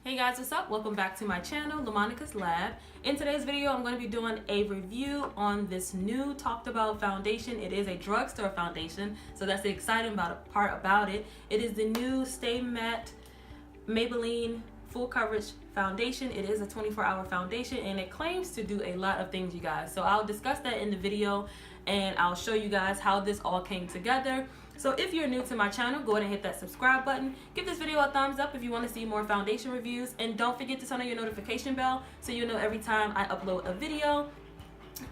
Hey guys, what's up? Welcome back to my channel, LaMonicas Lab. In today's video, I'm going to be doing a review on this new talked about foundation. It is a drugstore foundation, so that's the exciting part about it. It is the new Stay Matte Maybelline Full Coverage Foundation. It is a 24-hour foundation and it claims to do a lot of things, you guys. So I'll discuss that in the video and I'll show you guys how this all came together. So if you're new to my channel, go ahead and hit that subscribe button. Give this video a thumbs up if you want to see more foundation reviews. And don't forget to turn on your notification bell so you'll know every time I upload a video.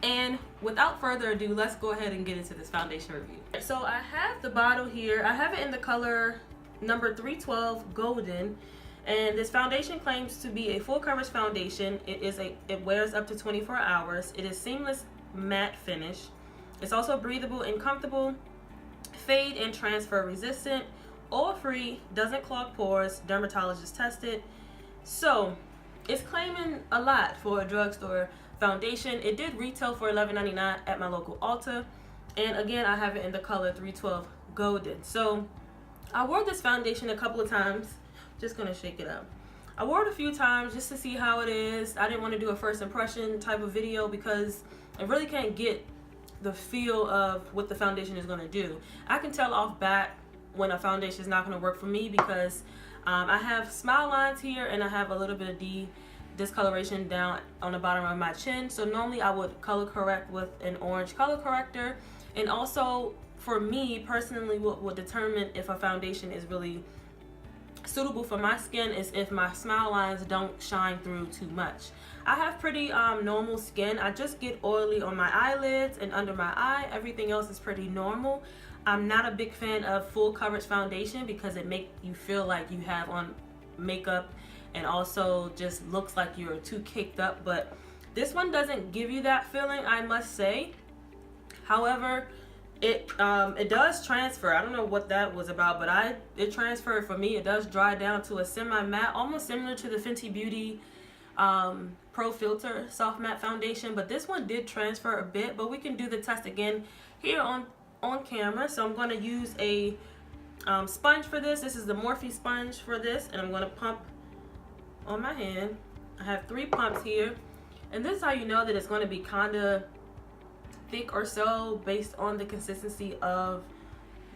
And without further ado, let's go ahead and get into this foundation review. So I have the bottle here. I have it in the color number 312 Golden. And this foundation claims to be a full coverage foundation. It wears up to 24 hours. It is seamless matte finish. It's also breathable and comfortable. Fade and transfer resistant, oil free, doesn't clog pores, dermatologist tested. So it's claiming a lot for a drugstore foundation. It did retail for $11.99 at my local Ulta, and again I have it in the color 312 Golden. So I wore this foundation a couple of times. Just gonna shake it up. I wore it a few times just to see how it is. I didn't want to do a first impression type of video because I really can't get the feel of what the foundation is going to do. I can tell off bat when a foundation is not going to work for me because I have smile lines here and I have a little bit of discoloration down on the bottom of my chin. So normally I would color correct with an orange color corrector. And also for me personally, what will determine if a foundation is really suitable for my skin is if my smile lines don't shine through too much. I have pretty normal skin. I just get oily on my eyelids and under my eye. Everything else is pretty normal. I'm not a big fan of full coverage foundation because it makes you feel like you have on makeup and also just looks like you're too caked up, but this one doesn't give you that feeling, I must say. However, it does transfer. I don't know what that was about, but it transferred for me. It does dry down to a semi-matte, almost similar to the Fenty Beauty Pro Filter Soft Matte Foundation, but this one did transfer a bit. But we can do the test again here on camera. So I'm going to use a sponge for this. This is the Morphe sponge for this, and I'm going to pump on my hand. I have 3 pumps here, and this is how you know that it's going to be kind of thick or so based on the consistency of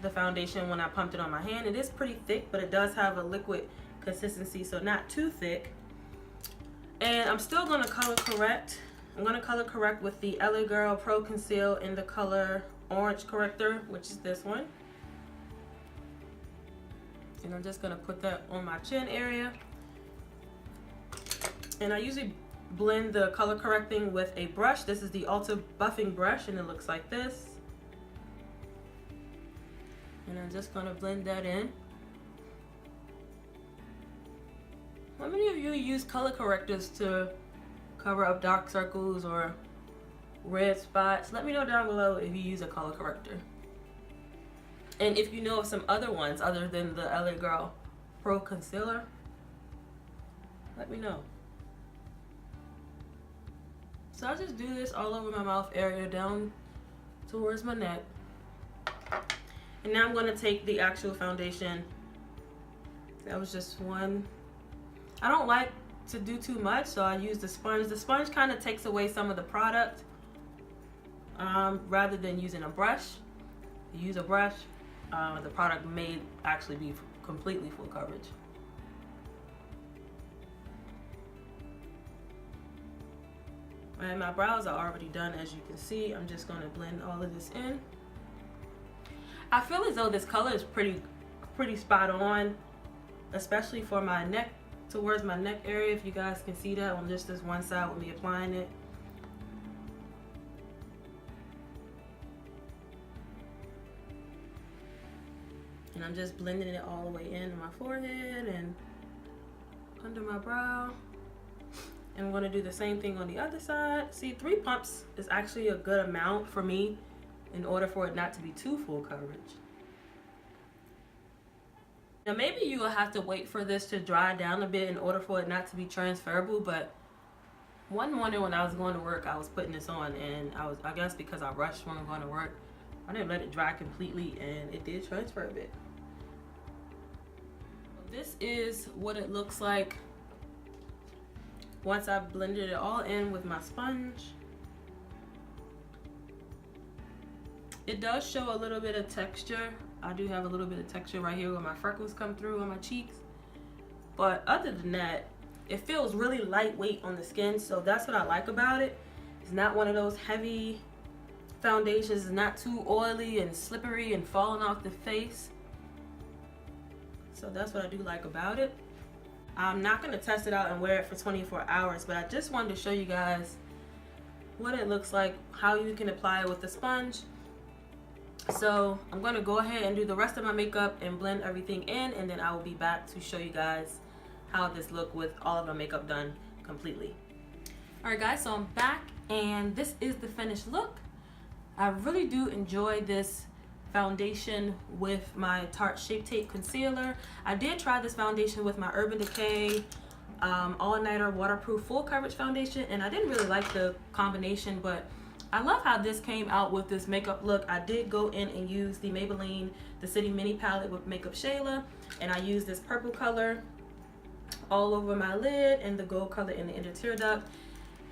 the foundation. When I pumped it on my hand, it is pretty thick, but it does have a liquid consistency, so not too thick. And I'm still going to color correct. I'm going to color correct with the L.A. Pro Conceal in the color Orange Corrector, which is this one. And I'm just going to put that on my chin area. And I usually blend the color correcting with a brush. This is the Ulta buffing brush and it looks like this. And I'm just going to blend that in. How many of you use color correctors to cover up dark circles or red spots? Let me know down below if you use a color corrector. And if you know of some other ones other than the L.A. Pro Concealer, let me know. So I just do this all over my mouth area down towards my neck. And now I'm going to take the actual foundation. That was just one. I don't like to do too much, so I use the sponge. The sponge kind of takes away some of the product rather than using a brush. If you use a brush, the product may actually be completely full coverage. And my brows are already done, as you can see. I'm just going to blend all of this in. I feel as though this color is pretty spot on, especially for my neck, towards my neck area. If you guys can see that on just this one side with me applying it. And I'm just blending it all the way into my forehead and under my brow. And I'm going to do the same thing on the other side. See, 3 pumps is actually a good amount for me in order for it not to be too full coverage. Now maybe you will have to wait for this to dry down a bit in order for it not to be transferable, but one morning when I was going to work, I was putting this on, and I guess because I rushed when I'm going to work, I didn't let it dry completely, and it did transfer a bit. This is what it looks like once I've blended it all in with my sponge, it does show a little bit of texture. I do have a little bit of texture right here where my freckles come through on my cheeks. But other than that, it feels really lightweight on the skin, so that's what I like about it. It's not one of those heavy foundations. It's not too oily and slippery and falling off the face. So that's what I do like about it. I'm not going to test it out and wear it for 24 hours, but I just wanted to show you guys what it looks like, how you can apply it with the sponge. So I'm going to go ahead and do the rest of my makeup and blend everything in, and then I will be back to show you guys how this look with all of my makeup done completely. Alright guys, so I'm back and this is the finished look. I really do enjoy this foundation with my Tarte Shape Tape Concealer. I did try this foundation with my Urban Decay All Nighter Waterproof Full Coverage Foundation, and I didn't really like the combination, but I love how this came out with this makeup look. I did go in and use the Maybelline The City Mini Palette with Makeup Shayla, and I used this purple color all over my lid and the gold color in the inner tear duct.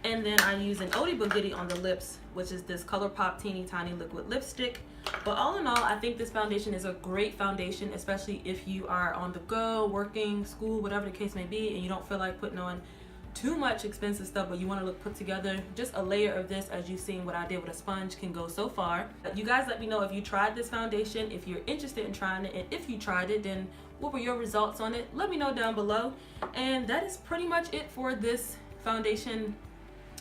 And then I use an Oldie But Goodie on the lips, which is this Colourpop Teeny Tiny Liquid Lipstick. But all in all, I think this foundation is a great foundation, especially if you are on the go, working, school, whatever the case may be, and you don't feel like putting on too much expensive stuff, but you want to look put together. Just a layer of this, as you've seen what I did with a sponge, can go so far. You guys let me know if you tried this foundation, if you're interested in trying it, and if you tried it, then what were your results on it? Let me know down below. And that is pretty much it for this foundation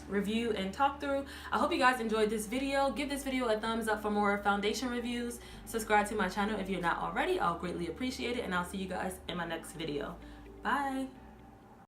review and talk through. I hope you guys enjoyed this video. Give this video a thumbs up for more foundation reviews. Subscribe to my channel if you're not already. I'll greatly appreciate it, and I'll see you guys in my next video. Bye.